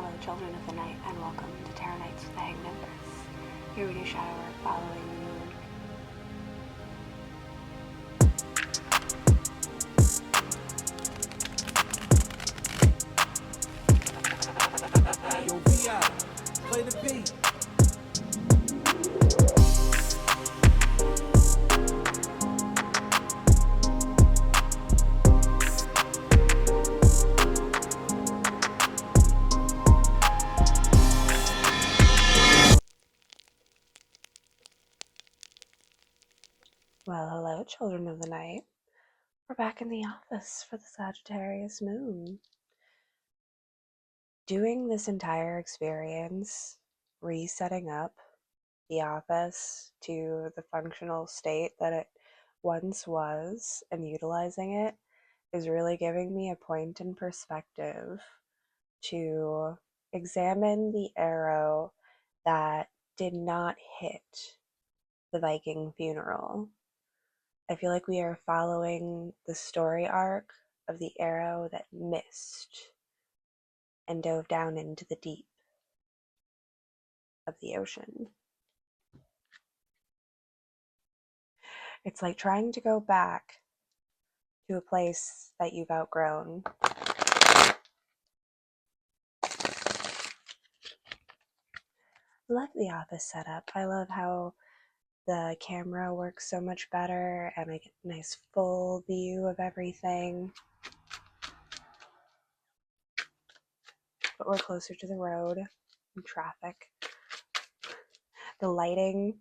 Hello, children of the night, and welcome to Terror Nights with the Hanged Empress. Here we do shadow work following the moon. Yo, VI, play the beat. Well, hello, children of the night. We're back in the office for the Sagittarius moon. Doing this entire experience, resetting up the office to the functional state that it once was and utilizing it is really giving me a point in perspective to examine the arrow that did not hit the Viking funeral. I feel like we are following the story arc of the arrow that missed and dove down into the deep of the ocean. It's like trying to go back to a place that you've outgrown. I love the office setup. I love how the camera works so much better and I get a nice full view of everything. But we're closer to the road and traffic. The lighting,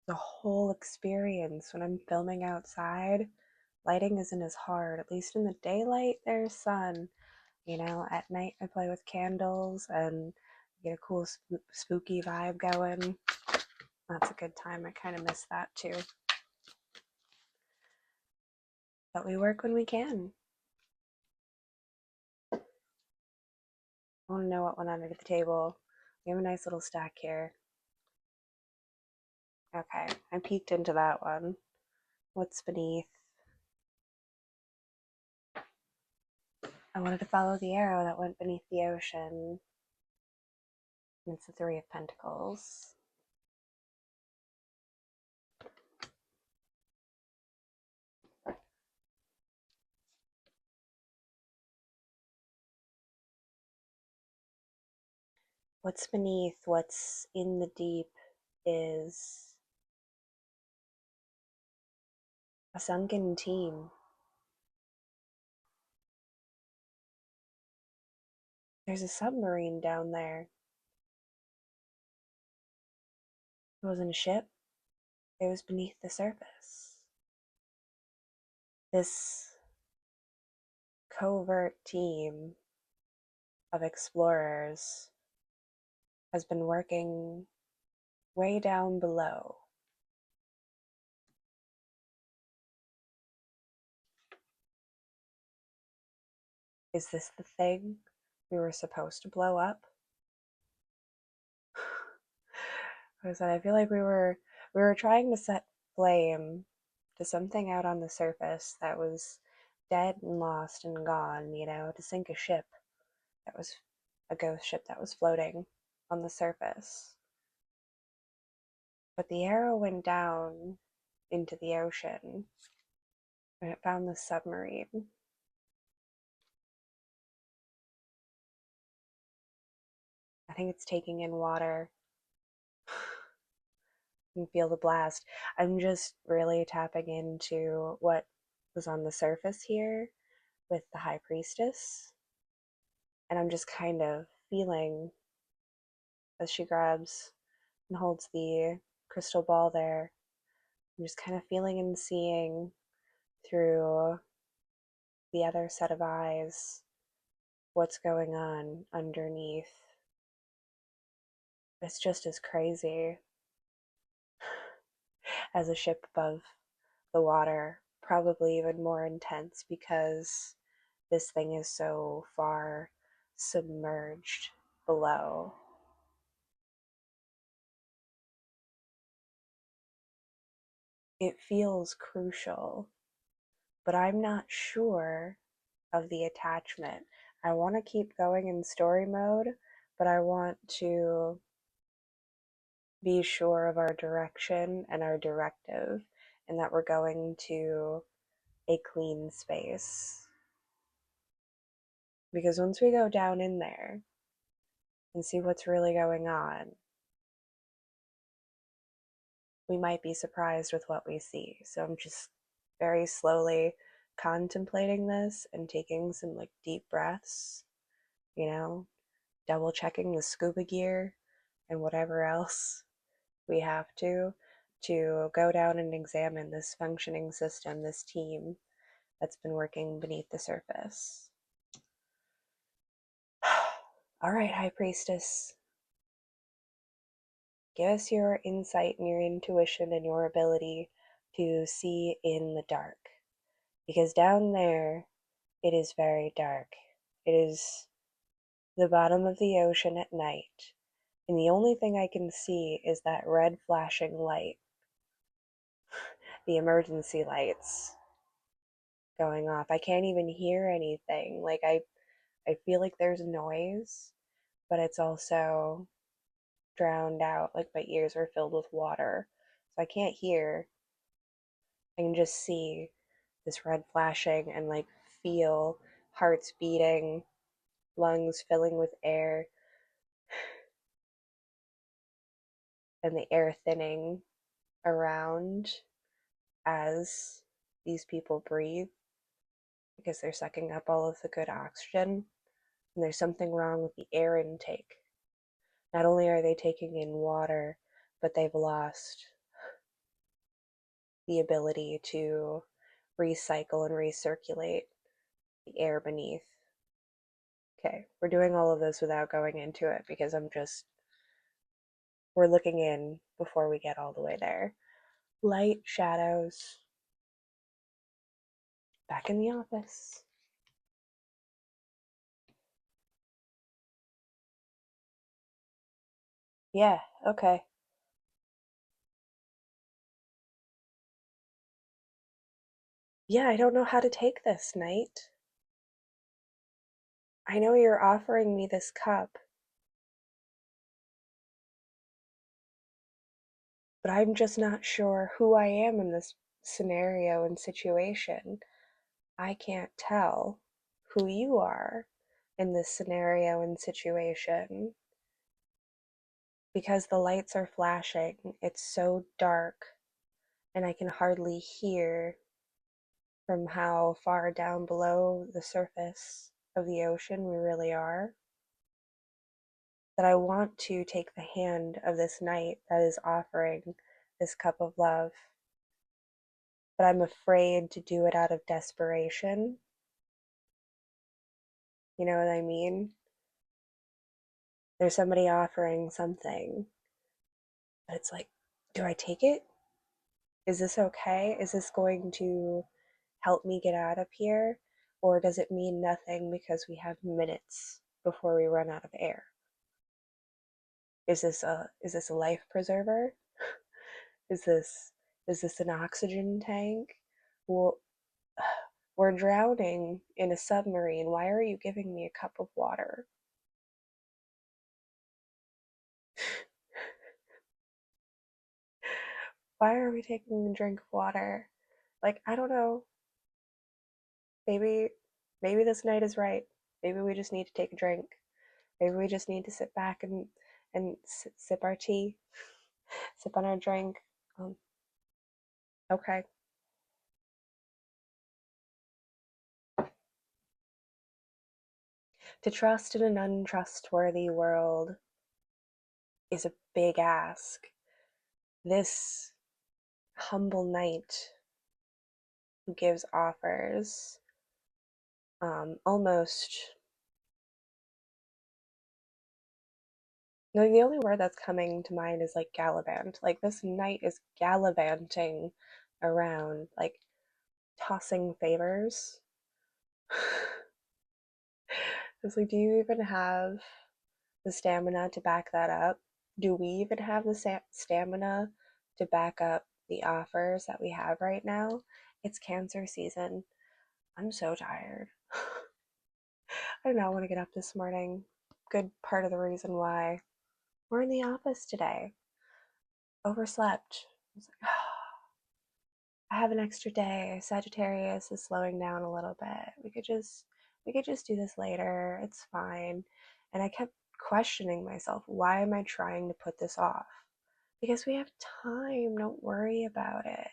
the whole experience when I'm filming outside, lighting isn't as hard. At least in the daylight, there's sun. You know, at night I play with candles and get a cool spooky vibe going. That's a good time. I kind of miss that too. But we work when we can. I want to know what went under the table. We have a nice little stack here. Okay, I peeked into that one. What's beneath? I wanted to follow the arrow that went beneath the ocean. And it's the Three of Pentacles. What's beneath, what's in the deep is a sunken team. There's a submarine down there. It wasn't a ship. It was beneath the surface. This covert team of explorers has been working way down below. Is this the thing we were supposed to blow up? I feel like we were trying to set flame to something out on the surface that was dead and lost and gone, you know, to sink a ship that was a ghost ship that was floating on the surface. But the arrow went down into the ocean and it found the submarine. I think it's taking in water. You can feel the blast. I'm just really tapping into what was on the surface here with the High Priestess. And I'm just kind of feeling as she grabs and holds the crystal ball there. I'm just kind of feeling and seeing through the other set of eyes what's going on underneath. It's just as crazy as a ship above the water, probably even more intense because this thing is so far submerged below. It feels crucial, but I'm not sure of the attachment. I want to keep going in story mode, but I want to be sure of our direction and our directive, and that we're going to a clean space. Because once we go down in there and see what's really going on, we might be surprised with what we see. So I'm just very slowly contemplating this and taking some like deep breaths, you know, double checking the scuba gear and whatever else we have to go down and examine this functioning system, this team that's been working beneath the surface. All right, High Priestess, give us your insight and your intuition and your ability to see in the dark. Because down there, it is very dark. It is the bottom of the ocean at night, and the only thing I can see is that red flashing light, the emergency lights going off. I can't even hear anything. Like I feel like there's noise, but it's also drowned out. Like my ears are filled with water. So I can't hear. I can just see this red flashing and like feel hearts beating, lungs filling with air, and the air thinning around as these people breathe because they're sucking up all of the good oxygen. And there's something wrong with the air intake. Not only are they taking in water, but they've lost the ability to recycle and recirculate the air beneath. Okay, we're doing all of this without going into it because we're looking in before we get all the way there. Light, shadows, back in the office. Yeah, okay. Yeah, I don't know how to take this, Knight. I know you're offering me this cup, but I'm just not sure who I am in this scenario and situation. I can't tell who you are in this scenario and situation because the lights are flashing. It's so dark, and I can hardly hear from how far down below the surface of the ocean we really are. That I want to take the hand of this knight that is offering this cup of love, but I'm afraid to do it out of desperation. You know what I mean? There's somebody offering something, but it's like, do I take it? Is this okay? Is this going to help me get out of here? Or does it mean nothing because we have minutes before we run out of air? Is this a life preserver? Is this an oxygen tank? Well, we're drowning in a submarine. Why are you giving me a cup of water? Why are we taking a drink of water? Like, I don't know. Maybe maybe this night is right. Maybe we just need to take a drink. Maybe we just need to sit back and sip our tea, sip on our drink. Um, okay. To trust in an untrustworthy world is a big ask. This humble knight who gives offers almost. No, the only word that's coming to mind is like gallivant. Like this knight is gallivanting around, like tossing favors. It's like, do you even have the stamina to back that up? Do we even have the stamina to back up the offers that we have right now? It's cancer season. I'm so tired. I don't know, I want to get up this morning. Good part of the reason why we're in the office today. Overslept. I was like, I have an extra day. Sagittarius is slowing down a little bit. We could just do this later. It's fine. And I kept questioning myself, why am I trying to put this off? Because we have time. Don't worry about it.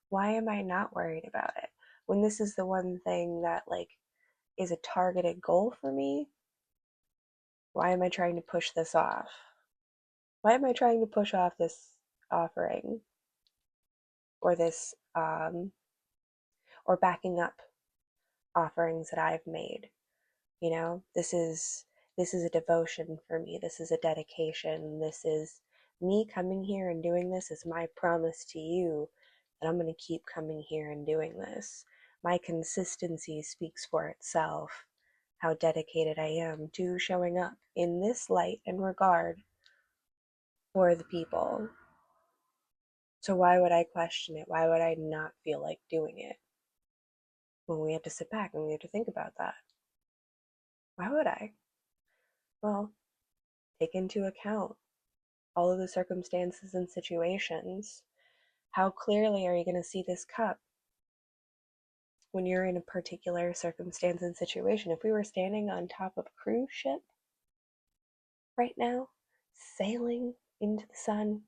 Why am I not worried about it? When this is the one thing that is a targeted goal for me, why am I trying to push this off? Why am I trying to push off this offering or this or backing up offerings that I've made? This is a devotion for me. This is a dedication. This is me coming here and doing this is my promise to you that I'm going to keep coming here and doing this. My consistency speaks for itself, how dedicated I am to showing up in this light and regard for the people. So why would I question it? Why would I not feel like doing it when we have to sit back and we have to think about that? Why would I? Well, take into account all of the circumstances and situations. How clearly are you going to see this cup when you're in a particular circumstance and situation? If we were standing on top of a cruise ship right now, sailing into the sun,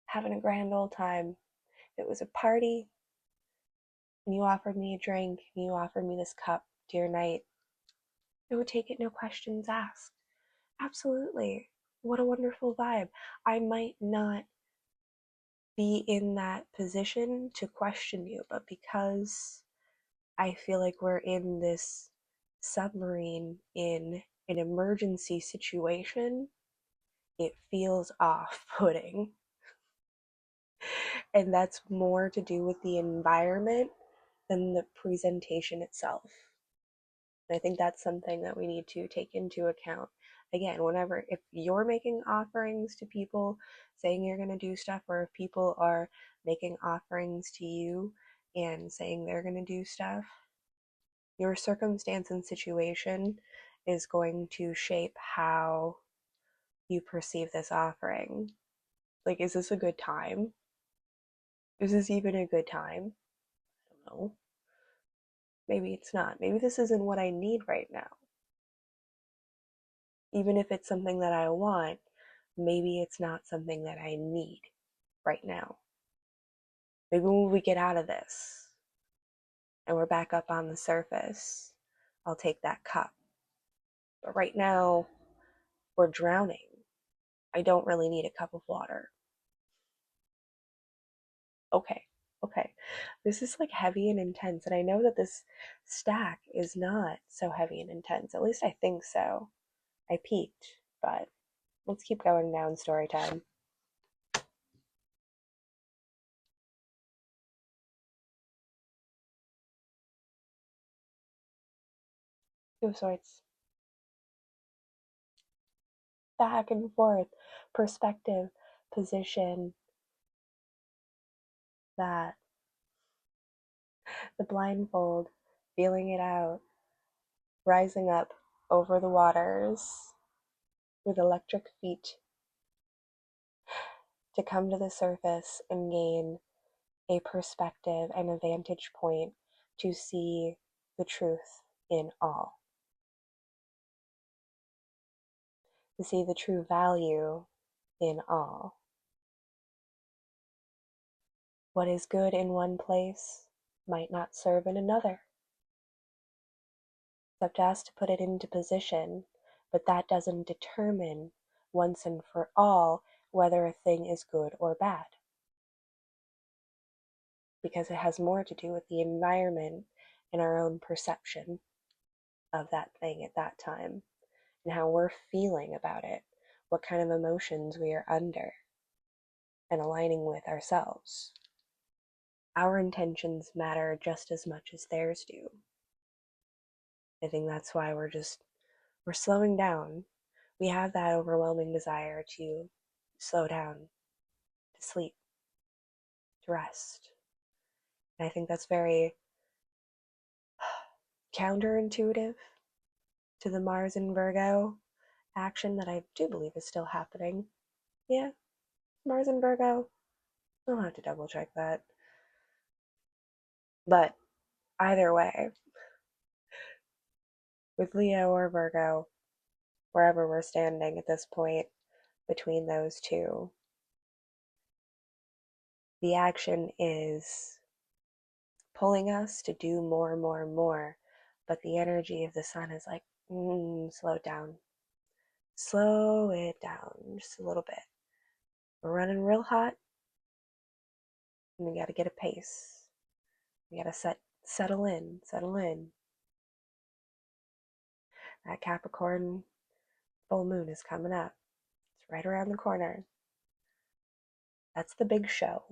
having a grand old time, if it was a party and you offered me a drink and you offered me this cup, dear knight, I would take it no questions asked. Absolutely. What a wonderful vibe. I might not be in that position to question you, but because I feel like we're in this submarine in an emergency situation, it feels off putting. And that's more to do with the environment than the presentation itself. And I think that's something that we need to take into account. Again, if you're making offerings to people, saying you're going to do stuff, or if people are making offerings to you and saying they're going to do stuff, your circumstance and situation is going to shape how you perceive this offering. Like, is this a good time? Is this even a good time? I don't know. Maybe it's not. Maybe this isn't what I need right now. Even if it's something that I want, maybe it's not something that I need right now. Maybe when we get out of this and we're back up on the surface, I'll take that cup. But right now, we're drowning. I don't really need a cup of water. Okay, okay. This is heavy and intense, and I know that this stack is not so heavy and intense. At least I think so. I peeked, but let's keep going down story time. Two of Swords. Back and forth, perspective, position, that, the blindfold, feeling it out, rising up over the waters with electric feet to come to the surface and gain a perspective and a vantage point to see the truth in all, to see the true value in all. What is good in one place might not serve in another. Except as to put it into position, but that doesn't determine once and for all whether a thing is good or bad. Because it has more to do with the environment and our own perception of that thing at that time and how we're feeling about it, what kind of emotions we are under, and aligning with ourselves. Our intentions matter just as much as theirs do. I think that's why we're slowing down. We have that overwhelming desire to slow down, to sleep, to rest. And I think that's very counterintuitive to the Mars in Virgo action that I do believe is still happening. Yeah, Mars in Virgo. I'll have to double check that. But either way, with Leo or Virgo, wherever we're standing at this point between those two, the action is pulling us to do more and more and more. But the energy of the sun is like, slow it down. Slow it down just a little bit. We're running real hot, and we got to get a pace. We got to settle in, settle in. That Capricorn full moon is coming up. It's right around the corner. That's the big show.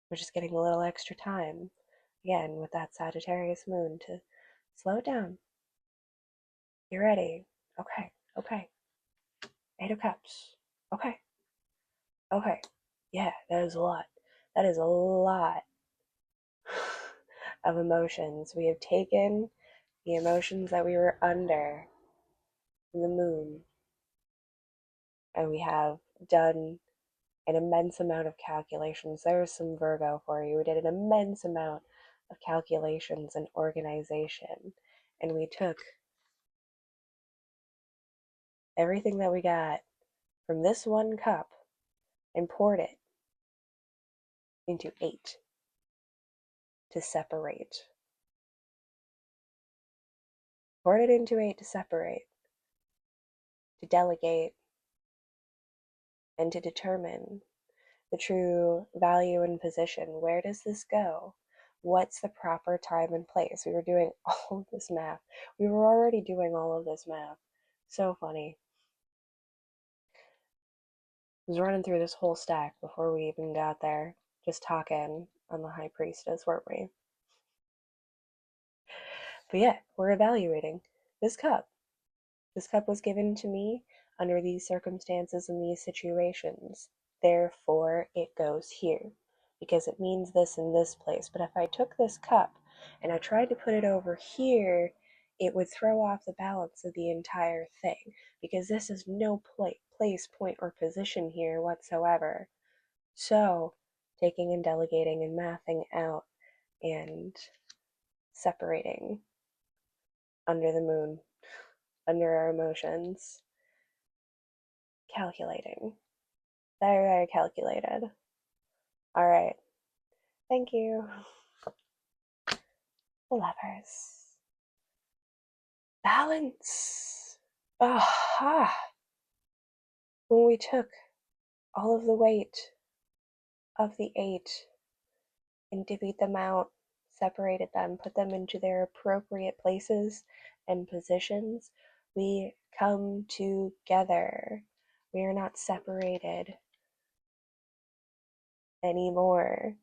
We're just getting a little extra time, again, with that Sagittarius moon to slow it down. You ready? Okay, okay. Eight of Cups. Okay, okay. Yeah, that is a lot. That is a lot of emotions. We have taken the emotions that we were under in the moon, and we have done an immense amount of calculations. There's some Virgo for you. We did an immense amount of calculations and organization, and we took everything that we got from this one cup and poured it into 8 to separate. Poured it into 8 to separate, to delegate, and to determine the true value and position. Where does this go? What's the proper time and place? We were doing all of this math. We were already doing all of this math. So funny. I was running through this whole stack before we even got there, just talking on the High Priestess, weren't we? But yeah, we're evaluating this cup. This cup was given to me under these circumstances and these situations. Therefore, it goes here because it means this in this place. But if I took this cup and I tried to put it over here, it would throw off the balance of the entire thing because this is no place, point, or position here whatsoever. So, taking and delegating and mathing out and separating under the moon, under our emotions, calculating. Very, very calculated. All right. Thank you. Lovers. Balance. Aha. When we took all of the weight of the 8 and divvied them out, separated them, put them into their appropriate places and positions, we come together. We are not separated anymore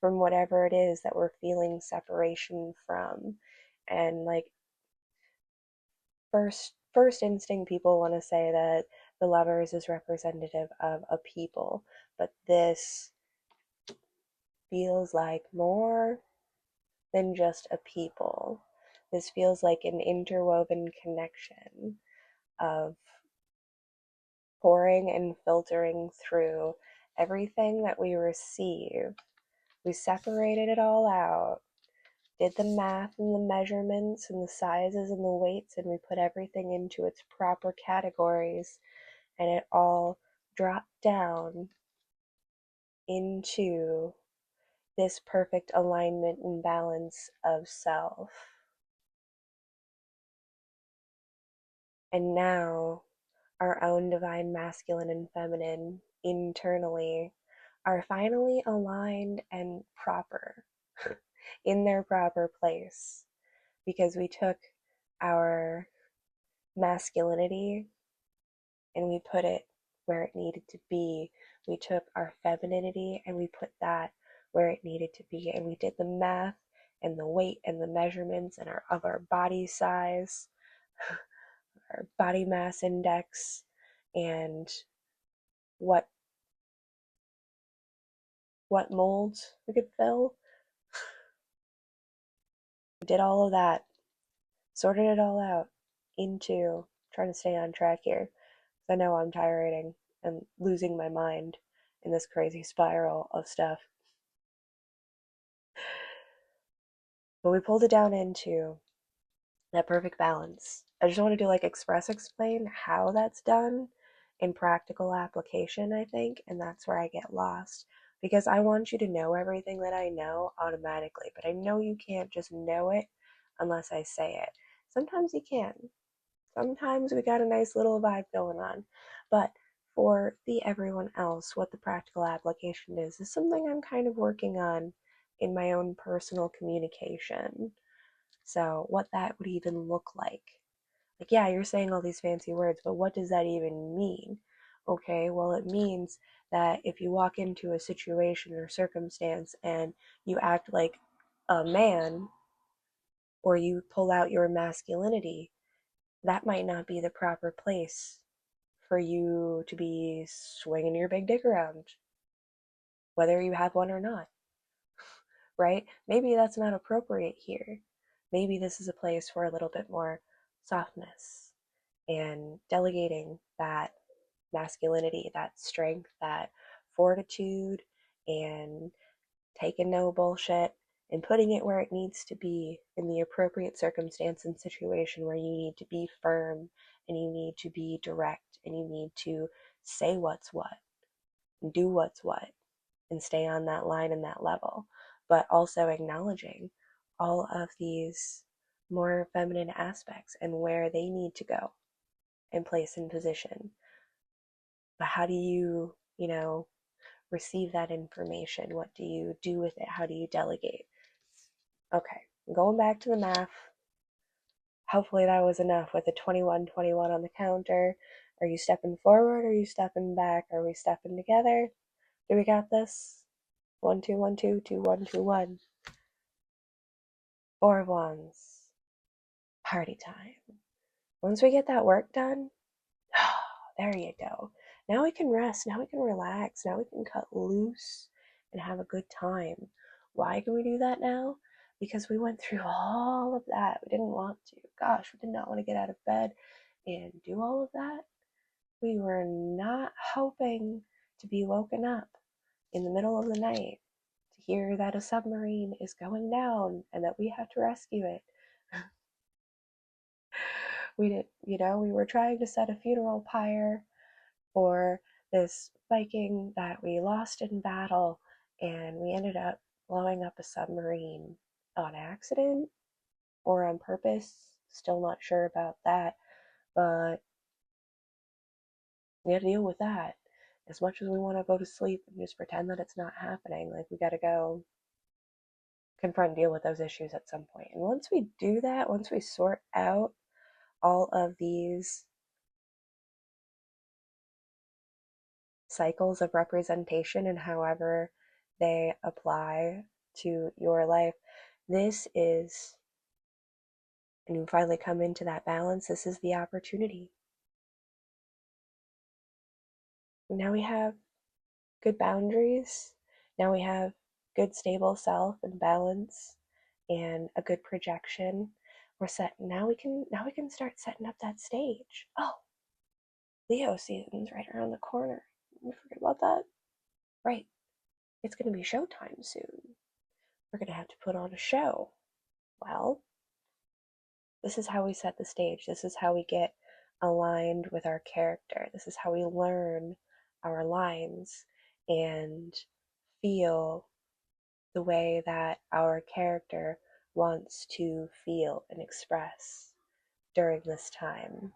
from whatever it is that we're feeling separation from. And like first instinct, people want to say that the Lovers is representative of a people, but this feels like more than just a people. This feels like an interwoven connection of pouring and filtering through everything that we receive. We separated it all out, did the math and the measurements and the sizes and the weights, and we put everything into its proper categories, and it all dropped down into this perfect alignment and balance of self. And now our own divine masculine and feminine internally are finally aligned and proper in their proper place because we took our masculinity and we put it where it needed to be. We took our femininity and we put that where it needed to be. And we did the math and the weight and the measurements and of our body size, our body mass index, and what mold we could fill. We did all of that sorted it all out into trying to stay on track here. I know I'm tiring and losing my mind in this crazy spiral of stuff. But we pulled it down into that perfect balance. I just want to do like explain how that's done in practical application, I think, and that's where I get lost because I want you to know everything that I know automatically, but I know you can't just know it unless I say it. Sometimes you can. Sometimes we got a nice little vibe going on, but for the everyone else, what the practical application is something I'm kind of working on in my own personal communication. So, what that would even look like. Like, yeah, you're saying all these fancy words, but what does that even mean? Okay, well, it means that if you walk into a situation or circumstance and you act like a man or you pull out your masculinity, that might not be the proper place for you to be swinging your big dick around, whether you have one or not, right? Maybe that's not appropriate here. Maybe this is a place for a little bit more softness and delegating that masculinity, that strength, that fortitude, and taking no bullshit and putting it where it needs to be in the appropriate circumstance and situation where you need to be firm and you need to be direct and you need to say what's what and do what's what and stay on that line and that level, but also acknowledging all of these more feminine aspects and where they need to go and place in position. But how do you receive that information? What do you do with it? How do you delegate? Okay, going back to the math. Hopefully that was enough with the 21, 21 on the counter. Are you stepping forward? Are you stepping back? Are we stepping together? Do we got this? 1, 2, 1, 2, 2, 1, 2, 1. Four of Wands. Party time. Once we get that work done, there you go. Now we can rest. Now we can relax. Now we can cut loose and have a good time. Why can we do that now? Because we went through all of that. We didn't want to. Gosh, we did not want to get out of bed and do all of that. We were not hoping to be woken up in the middle of the night to hear that a submarine is going down and that we have to rescue it. We were trying to set a funeral pyre for this Viking that we lost in battle, and we ended up blowing up a submarine on accident or on purpose. Still not sure about that, but we had to deal with that. As much as we want to go to sleep and just pretend that it's not happening, like we got to go confront and deal with those issues at some point. And once we do that, once we sort out all of these cycles of representation and however they apply to your life, this is, and you finally come into that balance, this is the opportunity. Now we have good boundaries. Now we have good stable self and balance and a good projection. We're set. Now we can start setting up that stage. Oh, Leo season's right around the corner. We forget about that. Right. It's going to be showtime soon. We're going to have to put on a show. Well, this is how we set the stage. This is how we get aligned with our character. This is how we learn our lines and feel the way that our character wants to feel and express during this time.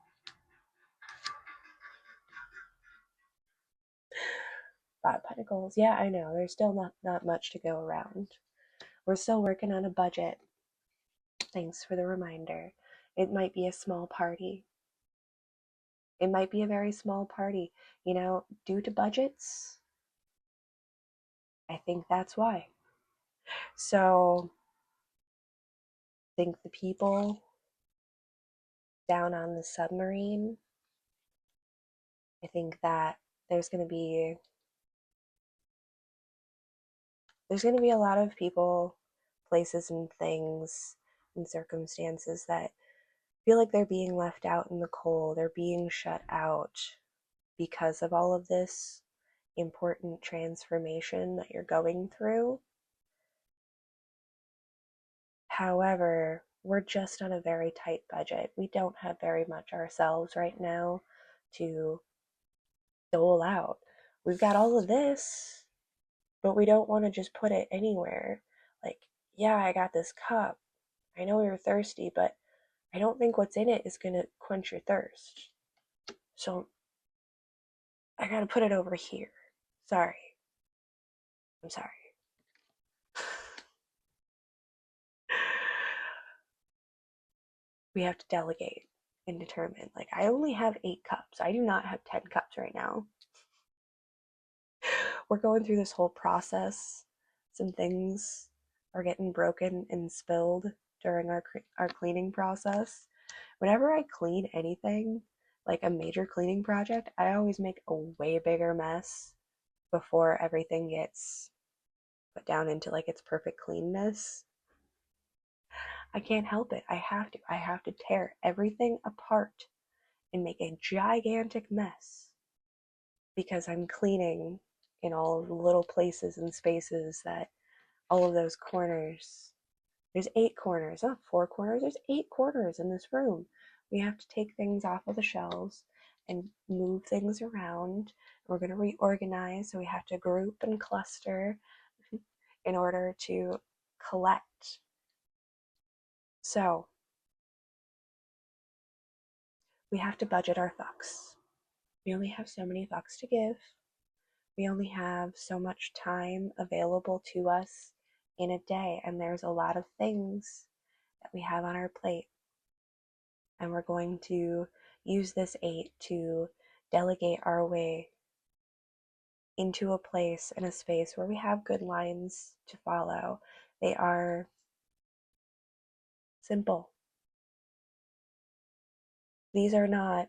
Five Pentacles. Yeah, I know. There's still not much to go around. We're still working on a budget. Thanks for the reminder. It might be a small party. It might be a very small party. Due to budgets, I think that's why. So, I think the people down on the submarine, I think that there's going to be a lot of people, places and things and circumstances that feel like they're being left out in the cold, they're being shut out because of all of this important transformation that you're going through. However, we're just on a very tight budget. We don't have very much ourselves right now to dole out. We've got all of this, but we don't want to just put it anywhere. Like, yeah, I got this cup. I know you're thirsty, but I don't think what's in it is going to quench your thirst. So I got to put it over here. Sorry. I'm sorry. We have to delegate and determine. Like, I only have 8 cups. I do not have 10 cups right now. We're going through this whole process. Some things are getting broken and spilled during our cleaning process. Whenever I clean anything, like a major cleaning project, I always make a way bigger mess before everything gets put down into like its perfect cleanness. I can't help it. I have to. I have to tear everything apart and make a gigantic mess because I'm cleaning in all of the little places and spaces that all of those corners. There's 8 corners, not 4 corners. There's 8 corners in this room. We have to take things off of the shelves and move things around. We're going to reorganize, so we have to group and cluster in order to collect. So we have to budget our thucks. We only have so many thucks to give. We only have so much time available to us in a day, and there's a lot of things that we have on our plate. And we're going to use this 8 to delegate our way into a place and a space where we have good lines to follow. They are simple. These are not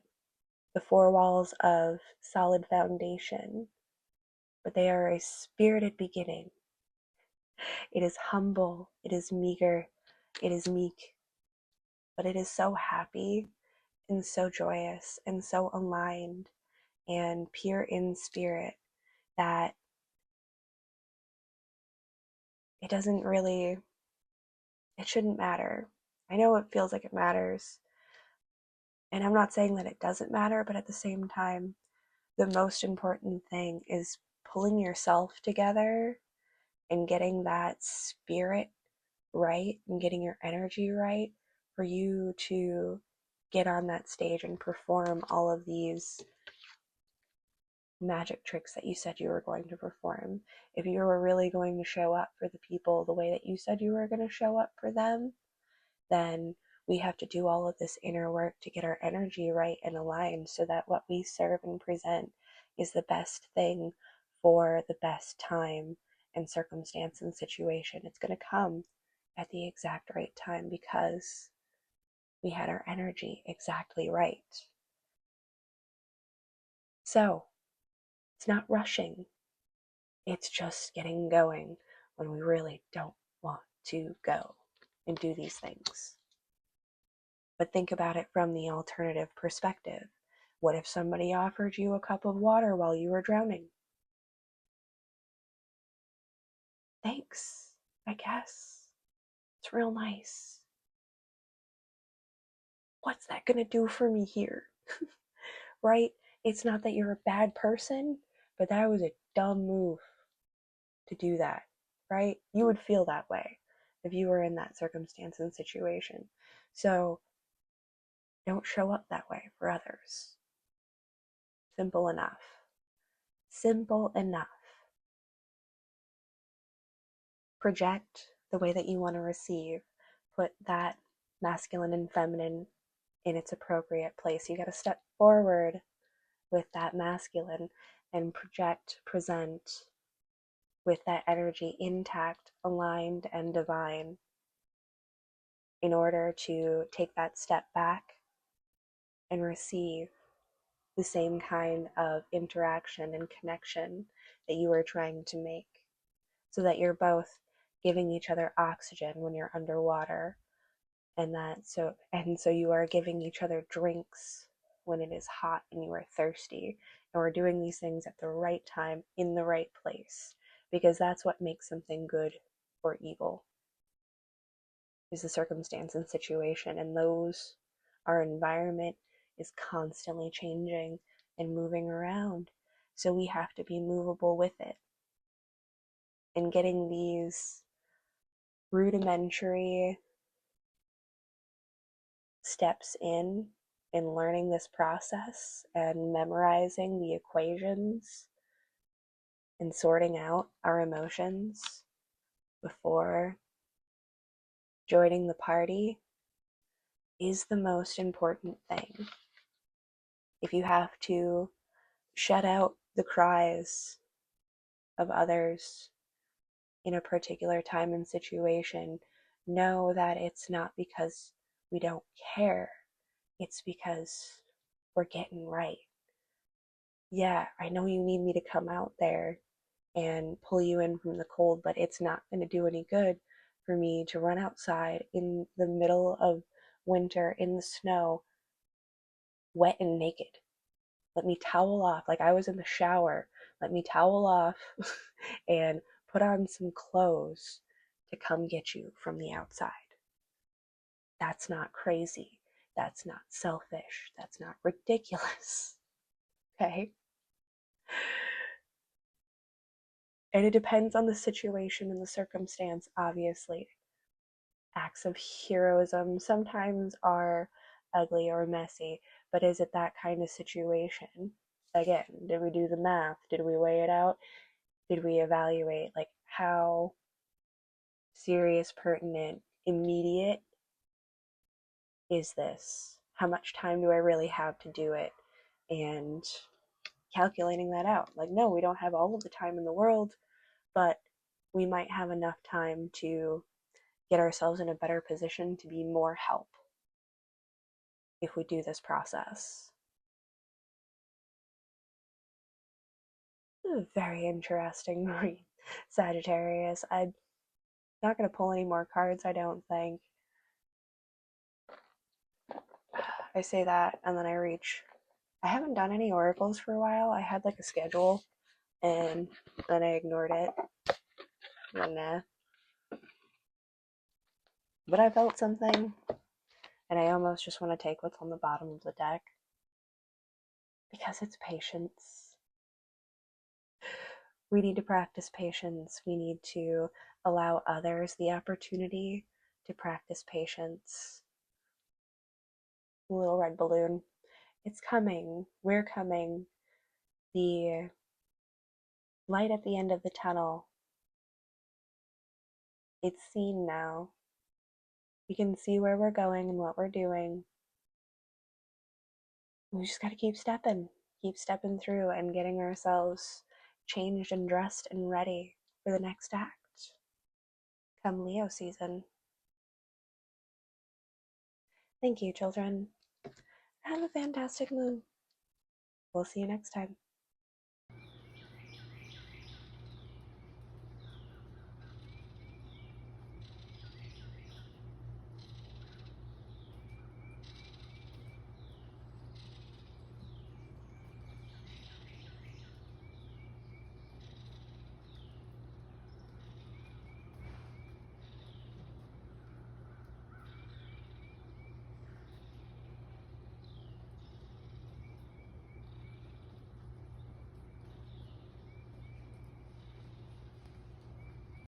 the 4 walls of solid foundation, but they are a spirited beginning. It is humble, it is meager, it is meek, but it is so happy and so joyous and so aligned and pure in spirit that it doesn't really, it shouldn't matter. I know it feels like it matters, and I'm not saying that it doesn't matter, but at the same time, the most important thing is pulling yourself together and getting that spirit right and getting your energy right for you to get on that stage and perform all of these magic tricks that you said you were going to perform. If you were really going to show up for the people the way that you said you were going to show up for them, then we have to do all of this inner work to get our energy right and aligned so that what we serve and present is the best thing for the best time and circumstance and situation. It's going to come at the exact right time because we had our energy exactly right. So it's not rushing, it's just getting going when we really don't want to go and do these things. But think about it from the alternative perspective. What if somebody offered you a cup of water while you were drowning? Thanks, I guess. It's real nice. What's that gonna do for me here? Right? It's not that you're a bad person, but that was a dumb move to do that, right? You would feel that way if you were in that circumstance and situation. So don't show up that way for others. Simple enough. Simple enough. Project the way that you want to receive. Put that masculine and feminine in its appropriate place. You got to step forward with that masculine and project, present with that energy intact, aligned, and divine in order to take that step back and receive the same kind of interaction and connection that you are trying to make so that you're both giving each other oxygen when you're underwater And so you are giving each other drinks when it is hot and you are thirsty, and we're doing these things at the right time in the right place, because that's what makes something good or evil, is the circumstance and situation. And those, our environment is constantly changing and moving around, so we have to be movable with it. And getting these rudimentary steps in learning this process and memorizing the equations and sorting out our emotions before joining the party is the most important thing. If you have to shut out the cries of others in a particular time and situation, know that it's not because we don't care, it's because we're getting right. Yeah, I know you need me to come out there and pull you in from the cold, but it's not going to do any good for me to run outside in the middle of winter in the snow, wet and naked. Let me towel off like I was in the shower. Let me towel off and put on some clothes to come get you from the outside. That's not crazy. That's not selfish. That's not ridiculous. Okay? And it depends on the situation and the circumstance, obviously. Acts of heroism sometimes are ugly or messy, but is it that kind of situation? Again, did we do the math? Did we weigh it out? Did we evaluate, like, how serious, pertinent, immediate is this? How much time do I really have to do it? And calculating that out. Like, no, we don't have all of the time in the world, but we might have enough time to get ourselves in a better position to be more help if we do this process. Very interesting read, Sagittarius. I'm not going to pull any more cards, I don't think. I say that and then I reach. I haven't done any oracles for a while. I had like a schedule and then I ignored it. Nah. But I felt something and I almost just want to take what's on the bottom of the deck because it's patience. We need to practice patience. We need to allow others the opportunity to practice patience. Little red balloon. It's coming. We're coming. The light at the end of the tunnel. It's seen now. We can see where we're going and what we're doing. We just got to keep stepping through and getting ourselves changed and dressed and ready for the next act. Come Leo season. Thank you, children. Have a fantastic moon. We'll see you next time.